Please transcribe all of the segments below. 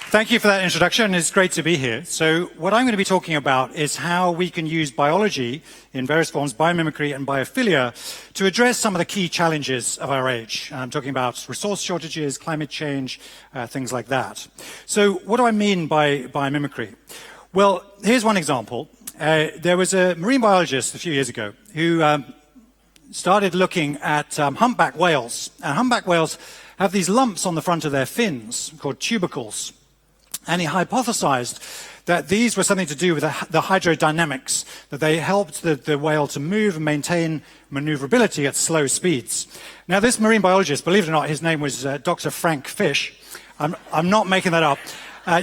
Thank you for that introduction. It's great to be here. So what I'm going to be talking about is how we can use biology in various forms, biomimicry and biophilia, to address some of the key challenges of our age. I'm talking about resource shortages, climate change, things like that. So what do I mean by biomimicry? Well, here's one example. There was a marine biologist a few years ago who started looking at humpback whales. And humpback whales have these lumps on the front of their fins called tubercles. And he hypothesized that these were something to do with the hydrodynamics, that they helped the whale to move and maintain maneuverability at slow speeds. Now, this marine biologist, believe it or not, his name was Dr. Frank Fish. I'm not making that up.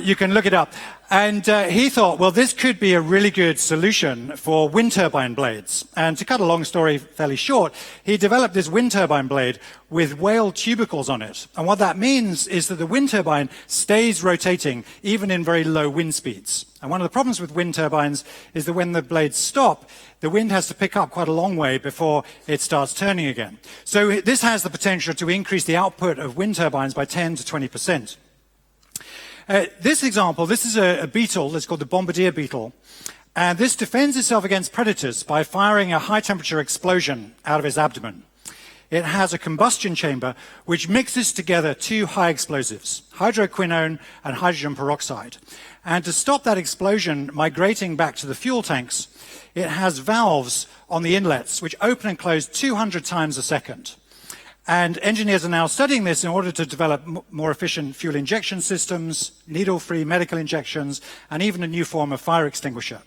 You can look it up. And he thought, well, this could be a really good solution for wind turbine blades. And to cut a long story fairly short, he developed this wind turbine blade with whale tubercles on it. And what that means is that the wind turbine stays rotating even in very low wind speeds. And one of the problems with wind turbines is that when the blades stop, the wind has to pick up quite a long way before it starts turning again. So this has the potential to increase the output of wind turbines by 10 to 20%. This example, this is a beetle that's called the bombardier beetle, and this defends itself against predators by firing a high-temperature explosion out of its abdomen. It has a combustion chamber which mixes together two high explosives, hydroquinone and hydrogen peroxide. And to stop that explosion migrating back to the fuel tanks, it has valves on the inlets which open and close 200 times a second. And engineers are now studying this in order to develop more efficient fuel injection systems, needle-free medical injections, and even a new form of fire extinguisher.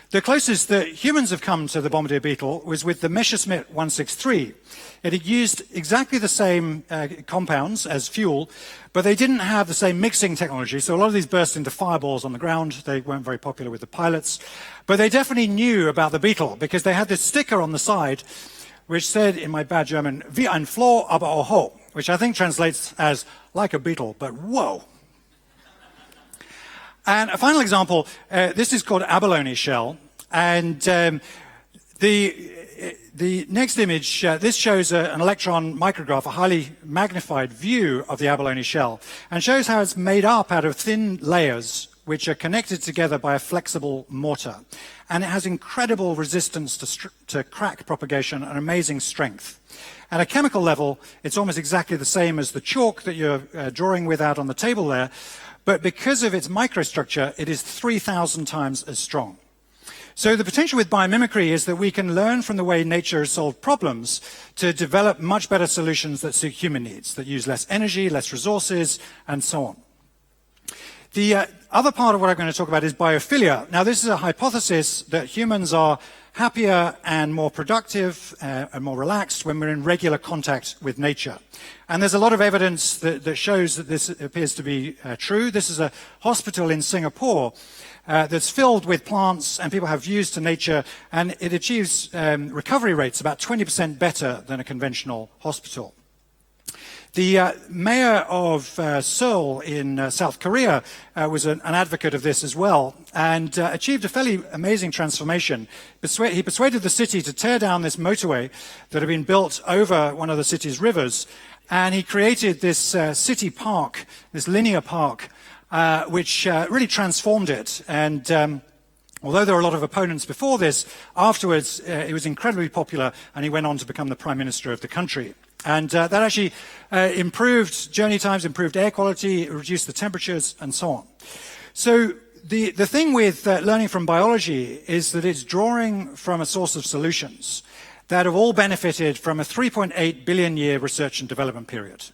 The closest that humans have come to the bombardier beetle was with the Messerschmitt 163. It had used exactly the same compounds as fuel, but they didn't have the same mixing technology, so a lot of these burst into fireballs on the ground. They weren't very popular with the pilots. But they definitely knew about the beetle, because they had this sticker on the side which said, in my bad German, wie ein Floh, aber oho, which I think translates as like a beetle, but whoa. And a final example, this is called abalone shell. And the next image, this shows an electron micrograph, a highly magnified view of the abalone shell, and shows how it's made up out of thin layers which are connected together by a flexible mortar. And it has incredible resistance to crack propagation and amazing strength. At a chemical level, it's almost exactly the same as the chalk that you're drawing with out on the table there, but because of its microstructure, it is 3,000 times as strong. So the potential with biomimicry is that we can learn from the way nature has solved problems to develop much better solutions that suit human needs, that use less energy, less resources, and so on. The other part of what I'm going to talk about is biophilia. Now, this is a hypothesis that humans are happier and more productive and more relaxed when we're in regular contact with nature. And there's a lot of evidence that shows that this appears to be true. This is a hospital in Singapore that's filled with plants, and people have views to nature, and it achieves recovery rates about 20% better than a conventional hospital. The mayor of Seoul in South Korea was an advocate of this as well, and achieved a fairly amazing transformation. He persuaded the city to tear down this motorway that had been built over one of the city's rivers, and he created this city park, this linear park, which really transformed it. And although there were a lot of opponents before this, afterwards it was incredibly popular, and he went on to become the prime minister of the country. And that actually improved journey times, improved air quality, reduced the temperatures, and so on. So the thing with learning from biology is that it's drawing from a source of solutions that have all benefited from a 3.8 billion year research and development period.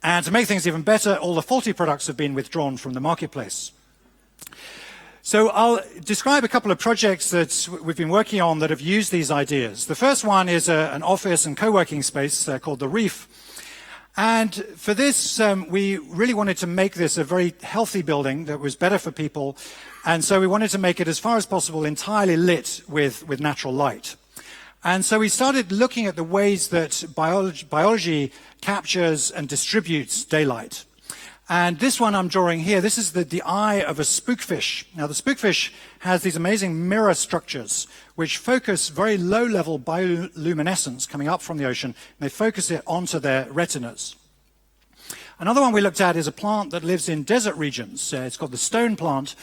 And to make things even better, all the faulty products have been withdrawn from the marketplace. So I'll describe a couple of projects that we've been working on that have used these ideas. The first one is an office and co-working space called The Reef. And for this, we really wanted to make this a very healthy building that was better for people. And so we wanted to make it, as far as possible, entirely lit with natural light. And so we started looking at the ways that biology captures and distributes daylight. And this one I'm drawing here, this is the eye of a spookfish. Now, the spookfish has these amazing mirror structures which focus very low-level bioluminescence coming up from the ocean, and they focus it onto their retinas. Another one we looked at is a plant that lives in desert regions. It's called the stone plant.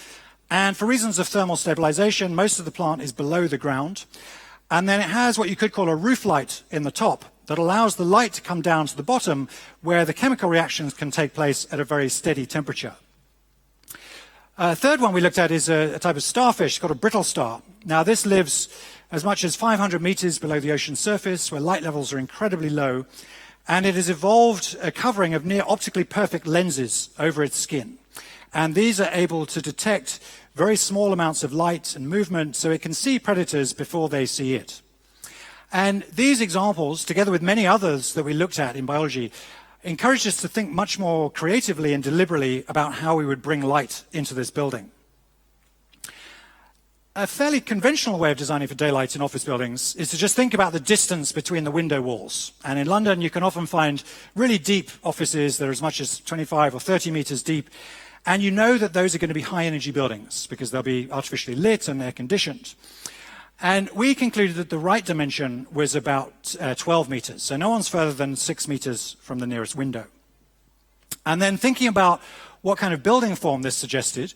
And for reasons of thermal stabilization, most of the plant is below the ground. And then it has what you could call a roof light in the top that allows the light to come down to the bottom where the chemical reactions can take place at a very steady temperature. A third one we looked at is a type of starfish called a brittle star. Now, this lives as much as 500 meters below the ocean surface, where light levels are incredibly low, and it has evolved a covering of near optically perfect lenses over its skin. And these are able to detect very small amounts of light and movement, so it can see predators before they see it. And these examples, together with many others that we looked at in biology, encouraged us to think much more creatively and deliberately about how we would bring light into this building. A fairly conventional way of designing for daylight in office buildings is to just think about the distance between the window walls. And in London, you can often find really deep offices that are as much as 25 or 30 meters deep. And you know that those are going to be high-energy buildings because they'll be artificially lit and air-conditioned. And we concluded that the right dimension was about 12 meters. So no one's further than 6 meters from the nearest window. And then thinking about what kind of building form this suggested,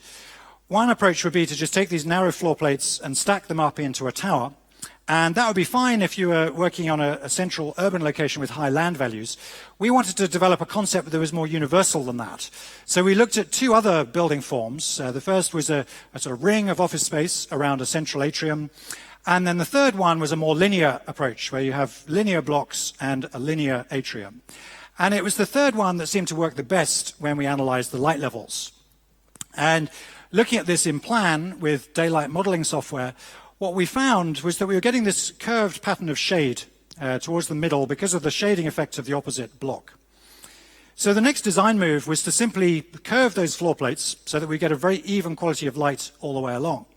one approach would be to just take these narrow floor plates and stack them up into a tower. And that would be fine if you were working on a central urban location with high land values. We wanted to develop a concept that was more universal than that. So we looked at two other building forms. The first was a sort of ring of office space around a central atrium. And then the third one was a more linear approach, where you have linear blocks and a linear atrium. And it was the third one that seemed to work the best when we analyzed the light levels. And looking at this in plan with daylight modeling software, what we found was that we were getting this curved pattern of shade towards the middle because of the shading effect of the opposite block. So the next design move was to simply curve those floor plates so that we get a very even quality of light all the way along.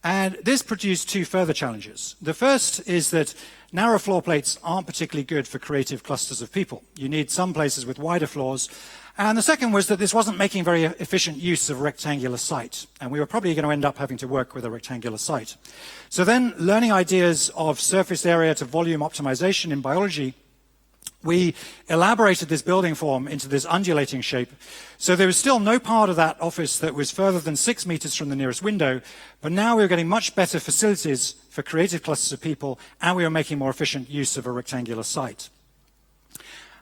And this produced two further challenges. The first is that narrow floor plates aren't particularly good for creative clusters of people. You need some places with wider floors. And the second was that this wasn't making very efficient use of a rectangular site. And we were probably going to end up having to work with a rectangular site. So then, learning ideas of surface area to volume optimization in biology, we elaborated this building form into this undulating shape. So there was still no part of that office that was further than 6 meters from the nearest window, but now we were getting much better facilities for creative clusters of people, and we were making more efficient use of a rectangular site.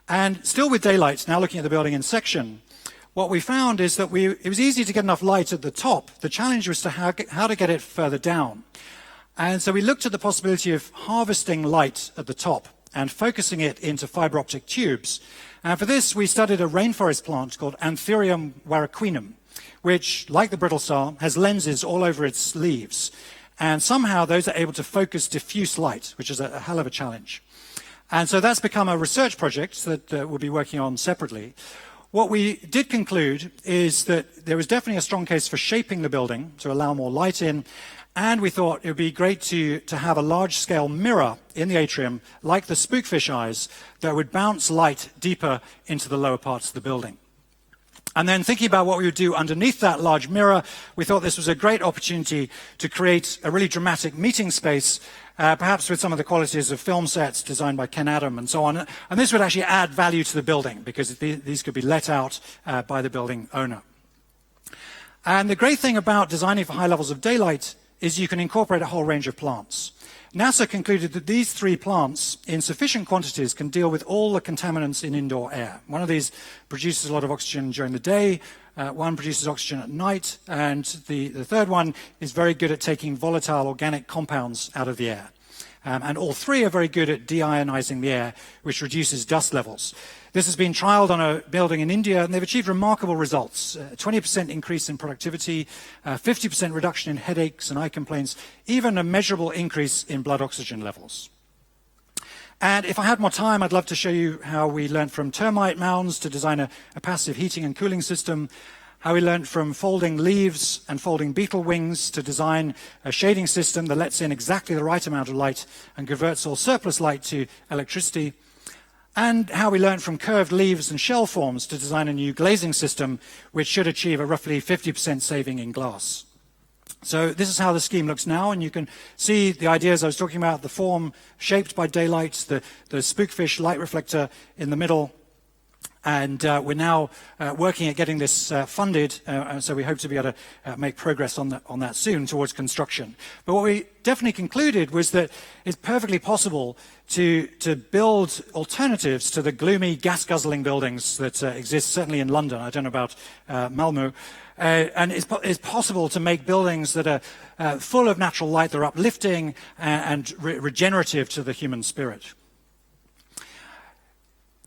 And still with daylight, now looking at the building in section, what we found is that it was easy to get enough light at the top. The challenge was to how to get it further down. And so we looked at the possibility of harvesting light at the top and focusing it into fiber optic tubes. And for this, we studied a rainforest plant called Anthurium warraquinum, which, like the brittle star, has lenses all over its leaves. And somehow those are able to focus diffuse light, which is a hell of a challenge. And so that's become a research project that we'll be working on separately. What we did conclude is that there was definitely a strong case for shaping the building to allow more light in, and we thought it would be great to have a large-scale mirror in the atrium, like the spookfish eyes, that would bounce light deeper into the lower parts of the building. And then thinking about what we would do underneath that large mirror, we thought this was a great opportunity to create a really dramatic meeting space, perhaps with some of the qualities of film sets designed by Ken Adam and so on. And this would actually add value to the building because these could be let out by the building owner. And the great thing about designing for high levels of daylight is you can incorporate a whole range of plants. NASA concluded that these three plants, in sufficient quantities, can deal with all the contaminants in indoor air. One of these produces a lot of oxygen during the day, one produces oxygen at night, and the third one is very good at taking volatile organic compounds out of the air. And all three are very good at deionizing the air, which reduces dust levels. This has been trialed on a building in India, and they've achieved remarkable results. 20% increase in productivity, 50% reduction in headaches and eye complaints, even a measurable increase in blood oxygen levels. And if I had more time, I'd love to show you how we learned from termite mounds to design a passive heating and cooling system, how we learned from folding leaves and folding beetle wings to design a shading system that lets in exactly the right amount of light and converts all surplus light to electricity, and how we learned from curved leaves and shell forms to design a new glazing system which should achieve a roughly 50% saving in glass. So this is how the scheme looks now, and you can see the ideas I was talking about, the form shaped by daylight, the spookfish light reflector in the middle, And we're now working at getting this funded, so we hope to be able to make progress on that soon towards construction. But what we definitely concluded was that it's perfectly possible to build alternatives to the gloomy gas-guzzling buildings that exist, certainly in London. I don't know about Malmö. And it's possible to make buildings that are full of natural light, that are uplifting and regenerative to the human spirit.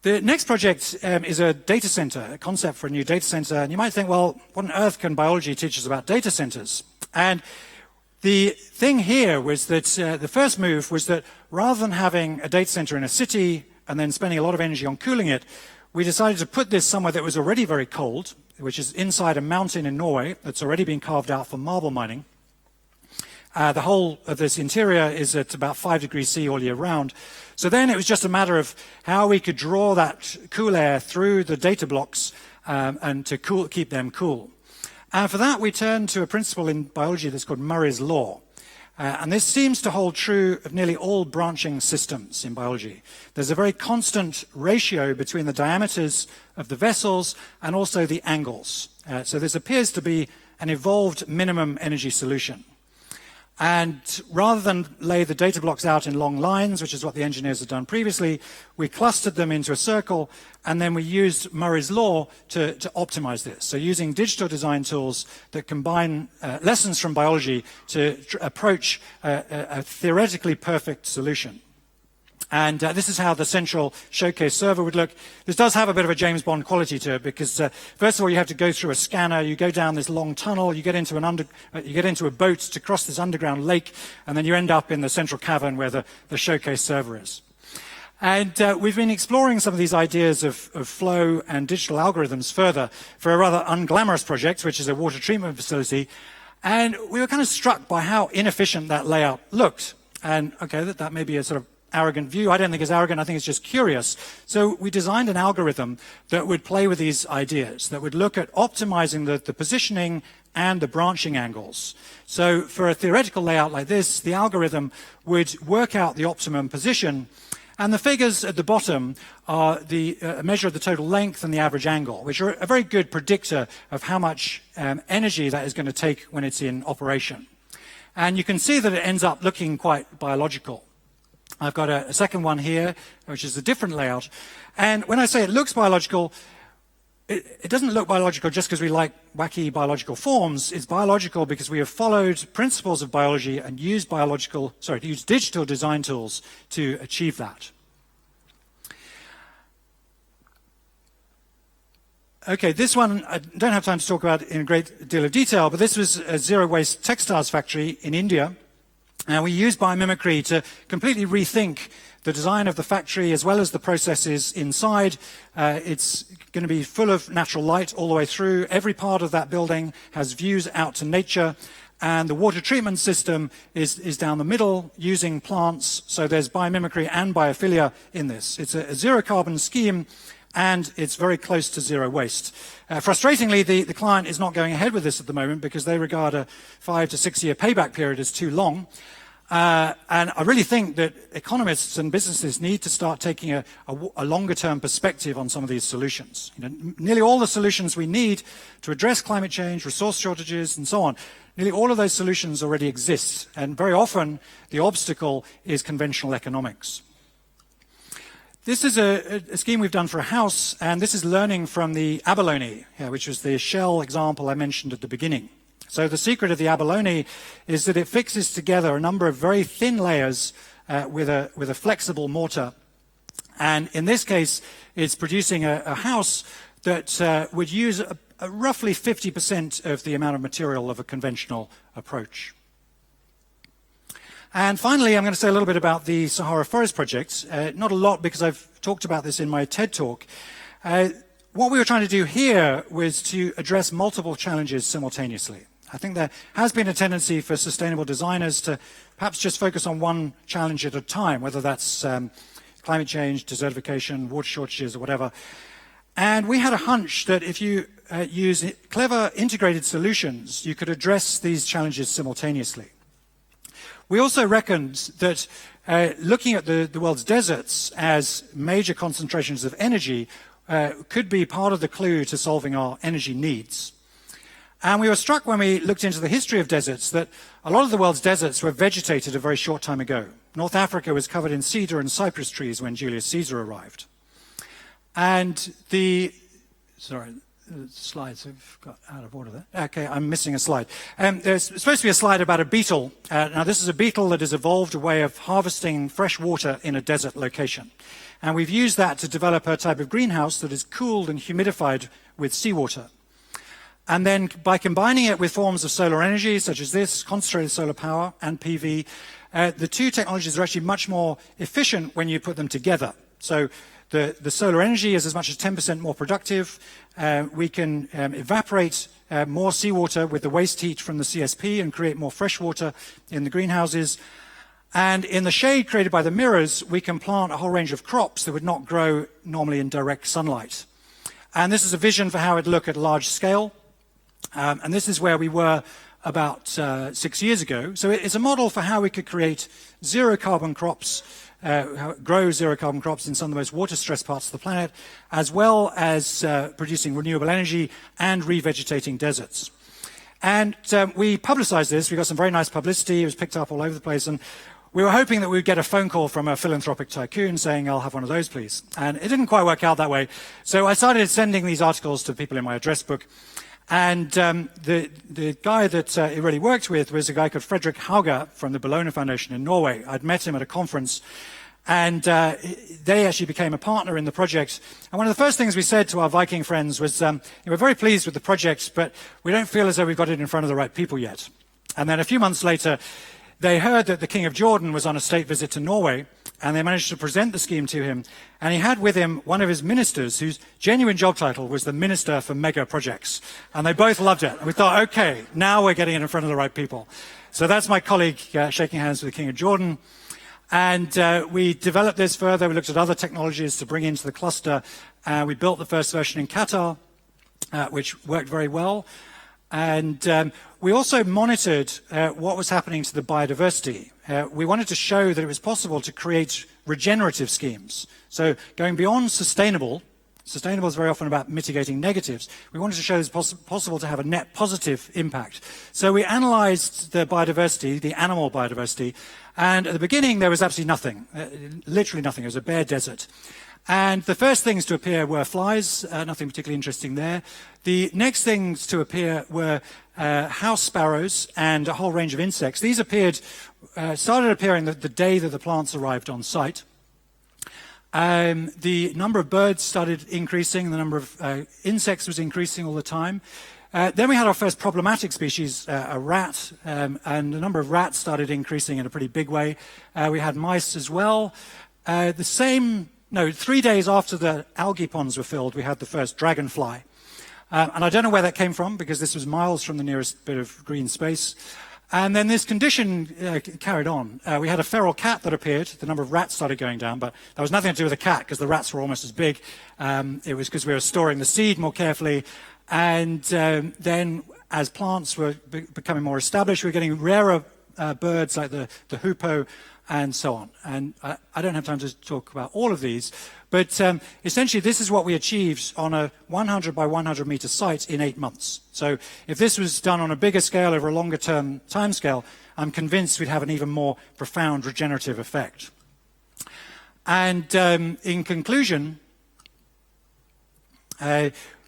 The next project is a data center, a concept for a new data center. And you might think, well, what on earth can biology teach us about data centers? And the thing here was that the first move was that rather than having a data center in a city and then spending a lot of energy on cooling it, we decided to put this somewhere that was already very cold, which is inside a mountain in Norway that's already been carved out for marble mining. The whole of this interior is at about 5 degrees C all year round. So then it was just a matter of how we could draw that cool air through the data blocks and to keep them cool. And for that, we turned to a principle in biology that's called Murray's Law. And this seems to hold true of nearly all branching systems in biology. There's a very constant ratio between the diameters of the vessels and also the angles. So this appears to be an evolved minimum energy solution. And rather than lay the data blocks out in long lines, which is what the engineers had done previously, we clustered them into a circle, and then we used Murray's Law to optimize this. So using digital design tools that combine lessons from biology to approach a theoretically perfect solution. And this is how the central showcase server would look. This does have a bit of a James Bond quality to it because, first of all, you have to go through a scanner. You go down this long tunnel. You get into a boat to cross this underground lake, and then you end up in the central cavern where the showcase server is. And we've been exploring some of these ideas of flow and digital algorithms further for a rather unglamorous project, which is a water treatment facility. And we were kind of struck by how inefficient that layout looked. And okay, that may be a sort of arrogant view. I don't think it's arrogant, I think it's just curious. So we designed an algorithm that would play with these ideas, that would look at optimizing the positioning and the branching angles. So for a theoretical layout like this, the algorithm would work out the optimum position, and the figures at the bottom are the measure of the total length and the average angle, which are a very good predictor of how much energy that is going to take when it's in operation. And you can see that it ends up looking quite biological. I've got a second one here, which is a different layout. And when I say it looks biological, it doesn't look biological just because we like wacky biological forms. It's biological because we have followed principles of biology and used digital design tools to achieve that. Okay, this one I don't have time to talk about in a great deal of detail, but this was a zero-waste textiles factory in India. And we used biomimicry to completely rethink the design of the factory as well as the processes inside. It's going to be full of natural light all the way through. Every part of that building has views out to nature. And the water treatment system is down the middle using plants. So there's biomimicry and biophilia in this. It's a zero-carbon scheme, and it's very close to zero waste. Frustratingly, the client is not going ahead with this at the moment because they regard a 5 to 6 year payback period as too long. And I really think that economists and businesses need to start taking a longer-term perspective on some of these solutions. Nearly all the solutions we need to address climate change, resource shortages, and so on, nearly all of those solutions already exist. And very often, the obstacle is conventional economics. This is a scheme we've done for a house, and this is learning from the abalone, which was the shell example I mentioned at the beginning. So the secret of the abalone is that it fixes together a number of very thin layers with a flexible mortar. And in this case, it's producing a house that would use roughly 50% of the amount of material of a conventional approach. And finally, I'm going to say a little bit about the Sahara Forest Project. Not a lot because I've talked about this in my TED Talk. What we were trying to do here was to address multiple challenges simultaneously. I think there has been a tendency for sustainable designers to perhaps just focus on one challenge at a time, whether that's climate change, desertification, water shortages, or whatever. And we had a hunch that if you use clever integrated solutions, you could address these challenges simultaneously. We also reckoned that looking at the world's deserts as major concentrations of energy could be part of the clue to solving our energy needs. And we were struck when we looked into the history of deserts that a lot of the world's deserts were vegetated a very short time ago. North Africa was covered in cedar and cypress trees when Julius Caesar arrived. And the slides have got out of order there. Okay, I'm missing a slide. There's supposed to be a slide about a beetle. Now, this is a beetle that has evolved a way of harvesting fresh water in a desert location. And we've used that to develop a type of greenhouse that is cooled and humidified with seawater. And then by combining it with forms of solar energy, such as this, concentrated solar power and PV, the two technologies are actually much more efficient when you put them together. So the solar energy is as much as 10% more productive. We can evaporate more seawater with the waste heat from the CSP and create more fresh water in the greenhouses. And in the shade created by the mirrors, we can plant a whole range of crops that would not grow normally in direct sunlight. And this is a vision for how it'd look at large scale. And this is where we were about 6 years ago. So it's a model for how we could create zero-carbon crops, grow zero-carbon crops in some of the most water-stressed parts of the planet, as well as producing renewable energy and revegetating deserts. And we publicized this. We got some very nice publicity. It was picked up all over the place. And we were hoping that we'd get a phone call from a philanthropic tycoon saying, I'll have one of those, please. And it didn't quite work out that way. So I started sending these articles to people in my address book. And the guy that it really worked with was a guy called Frederick Hauger from the Abalone Foundation in Norway. I'd met him at a conference, and they actually became a partner in the project. And one of the first things we said to our Viking friends was, we're very pleased with the project, but we don't feel as though we've got it in front of the right people yet. And then a few months later, they heard that the King of Jordan was on a state visit to Norway, and they managed to present the scheme to him. And he had with him one of his ministers, whose genuine job title was the Minister for Mega Projects. And they both loved it. And we thought, okay, now we're getting it in front of the right people. So that's my colleague shaking hands with the King of Jordan. And we developed this further. We looked at other technologies to bring into the cluster. We built the first version in Qatar, which worked very well. And we also monitored what was happening to the biodiversity. We wanted to show that it was possible to create regenerative schemes. So going beyond sustainable is very often about mitigating negatives. We wanted to show it's possible to have a net positive impact. So we analyzed the biodiversity, the animal biodiversity, and at the beginning there was absolutely nothing, literally nothing. It was a bare desert. And the first things to appear were flies, nothing particularly interesting there. The next things to appear were house sparrows and a whole range of insects. These started appearing the day that the plants arrived on site. The number of birds started increasing, the number of insects was increasing all the time. Then we had our first problematic species, a rat, and the number of rats started increasing in a pretty big way. We had mice as well. 3 days after the algae ponds were filled, we had the first dragonfly. And I don't know where that came from, because this was miles from the nearest bit of green space. And then this condition carried on. We had a feral cat that appeared. The number of rats started going down, but that was nothing to do with the cat, because the rats were almost as big. It was because we were storing the seed more carefully. And then as plants were becoming more established, we were getting rarer birds like the hoopoe, and so on. And I don't have time to talk about all of these, but essentially this is what we achieved on a 100 by 100 meter site in 8 months. So if this was done on a bigger scale over a longer term time scale, I'm convinced we'd have an even more profound regenerative effect. And in conclusion,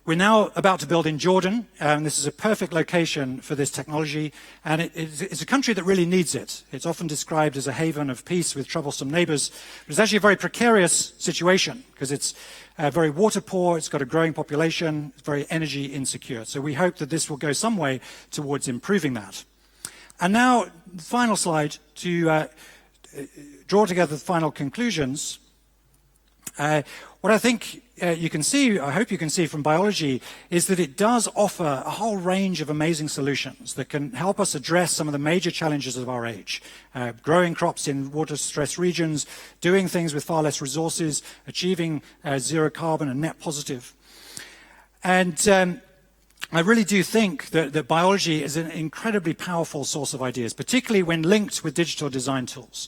we're now about to build in Jordan, and this is a perfect location for this technology, and it's a country that really needs it. It's often described as a haven of peace with troublesome neighbors, but it's actually a very precarious situation because it's very water poor, it's got a growing population, it's very energy insecure. So we hope that this will go some way towards improving that. And now, the final slide to draw together the final conclusions. What I think you can see, I hope you can see from biology, is that it does offer a whole range of amazing solutions that can help us address some of the major challenges of our age. Growing crops in water-stressed regions, doing things with far less resources, achieving zero carbon and net positive. And I really do think that biology is an incredibly powerful source of ideas, particularly when linked with digital design tools.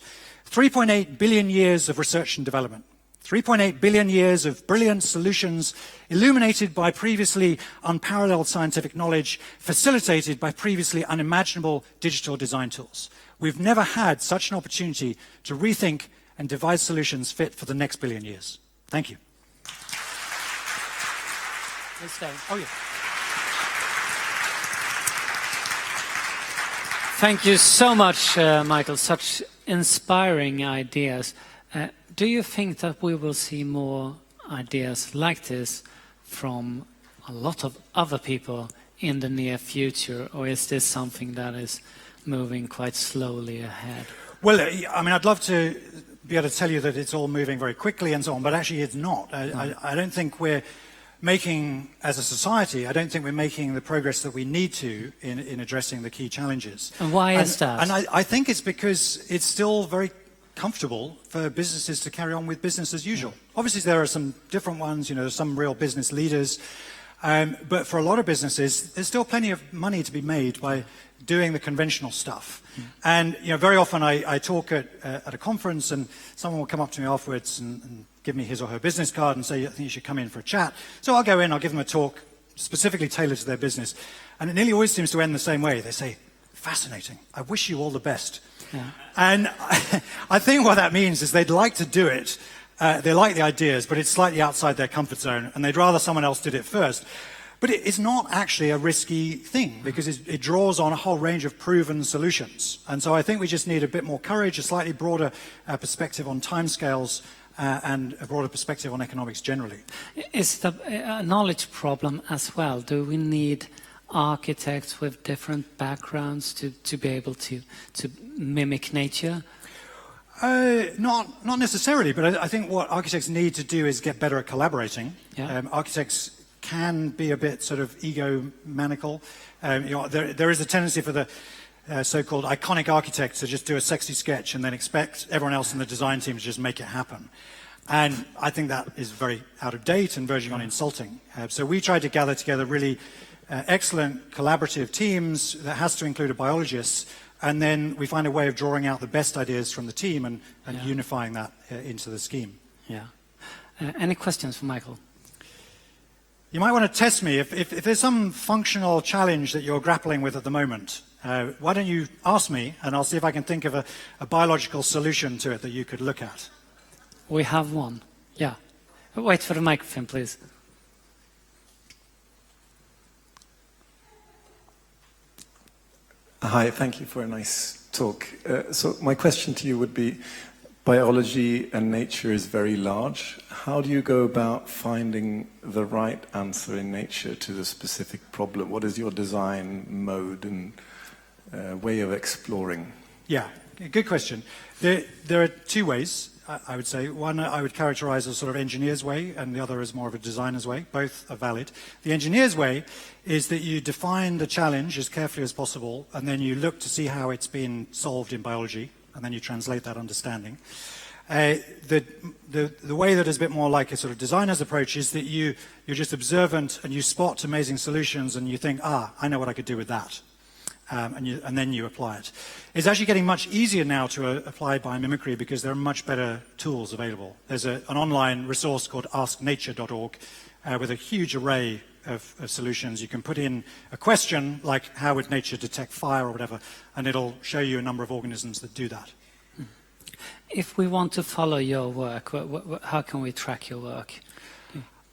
3.8 billion years of research and development. 3.8 billion years of brilliant solutions, illuminated by previously unparalleled scientific knowledge, facilitated by previously unimaginable digital design tools. We've never had such an opportunity to rethink and devise solutions fit for the next billion years. Thank you. Let's stay. Oh, yeah. Thank you so much, Michael. Such inspiring ideas. Do you think that we will see more ideas like this from a lot of other people in the near future, or is this something that is moving quite slowly ahead? Well, I mean, I'd love to be able to tell you that it's all moving very quickly and so on, but actually it's not. I don't think we're making, as a society, I don't think we're making the progress that we need to in addressing the key challenges. And why is that? And I think it's because it's still very comfortable for businesses to carry on with business as usual. Obviously, there are some different ones, there's some real business leaders, but for a lot of businesses, there's still plenty of money to be made by doing the conventional stuff. And very often I talk at a conference, and someone will come up to me afterwards and give me his or her business card and say, I think you should come in for a chat. So I'll go in, I'll give them a talk specifically tailored to their business, and it nearly always seems to end the same way. They say, fascinating, I wish you all the best. Yeah. And I think what that means is they'd like to do it, they like the ideas, but it's slightly outside their comfort zone, and they'd rather someone else did it first. But it's not actually a risky thing, because it draws on a whole range of proven solutions. And so I think we just need a bit more courage, a slightly broader perspective on timescales, and a broader perspective on economics generally. Is the a knowledge problem as well? Do we need architects with different backgrounds to be able to mimic nature? Not necessarily, but I think what architects need to do is get better at collaborating. Yeah. Architects can be a bit sort of egomaniacal. There is a tendency for the so-called iconic architect to just do a sexy sketch and then expect everyone else in the design team to just make it happen. And I think that is very out of date and verging on insulting. So we try to gather together really excellent collaborative teams that has to include a biologist, and then we find a way of drawing out the best ideas from the team and unifying that into the scheme. Yeah. Any questions for Michael? You might want to test me. If there's some functional challenge that you're grappling with at the moment, why don't you ask me, and I'll see if I can think of a biological solution to it that you could look at. We have one. Yeah. Wait for the microphone, please. Hi, thank you for a nice talk. So my question to you would be, biology and nature is very large. How do you go about finding the right answer in nature to the specific problem? What is your design mode and way of exploring? Yeah, good question. There are two ways, I would say. One I would characterize as sort of engineer's way, and the other as more of a designer's way. Both are valid. The engineer's way is that you define the challenge as carefully as possible, and then you look to see how it's been solved in biology, and then you translate that understanding. The way that is a bit more like a sort of designer's approach is that you're just observant and you spot amazing solutions and you think, I know what I could do with that. And then you apply it. It's actually getting much easier now to apply biomimicry because there are much better tools available. There's an online resource called asknature.org with a huge array of solutions. You can put in a question like, how would nature detect fire or whatever, and it'll show you a number of organisms that do that. If we want to follow your work, how can we track your work?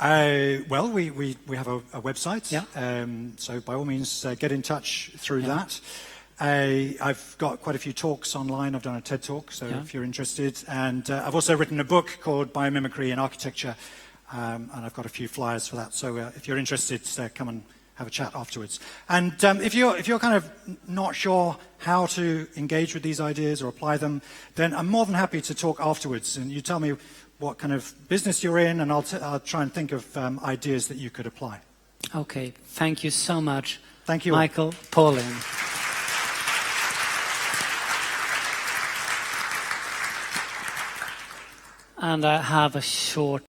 Well, we have a website, yeah. So by all means get in touch through that. I've got quite a few talks online. I've done a TED Talk, so if you're interested. And I've also written a book called Biomimicry in Architecture, and I've got a few flyers for that. So if you're interested, come and have a chat afterwards. And if you're kind of not sure how to engage with these ideas or apply them, then I'm more than happy to talk afterwards. And you tell me what kind of business you're in, and I'll try and think of ideas that you could apply. Okay, thank you so much. Thank you, Michael, Pawlyn. And I have a short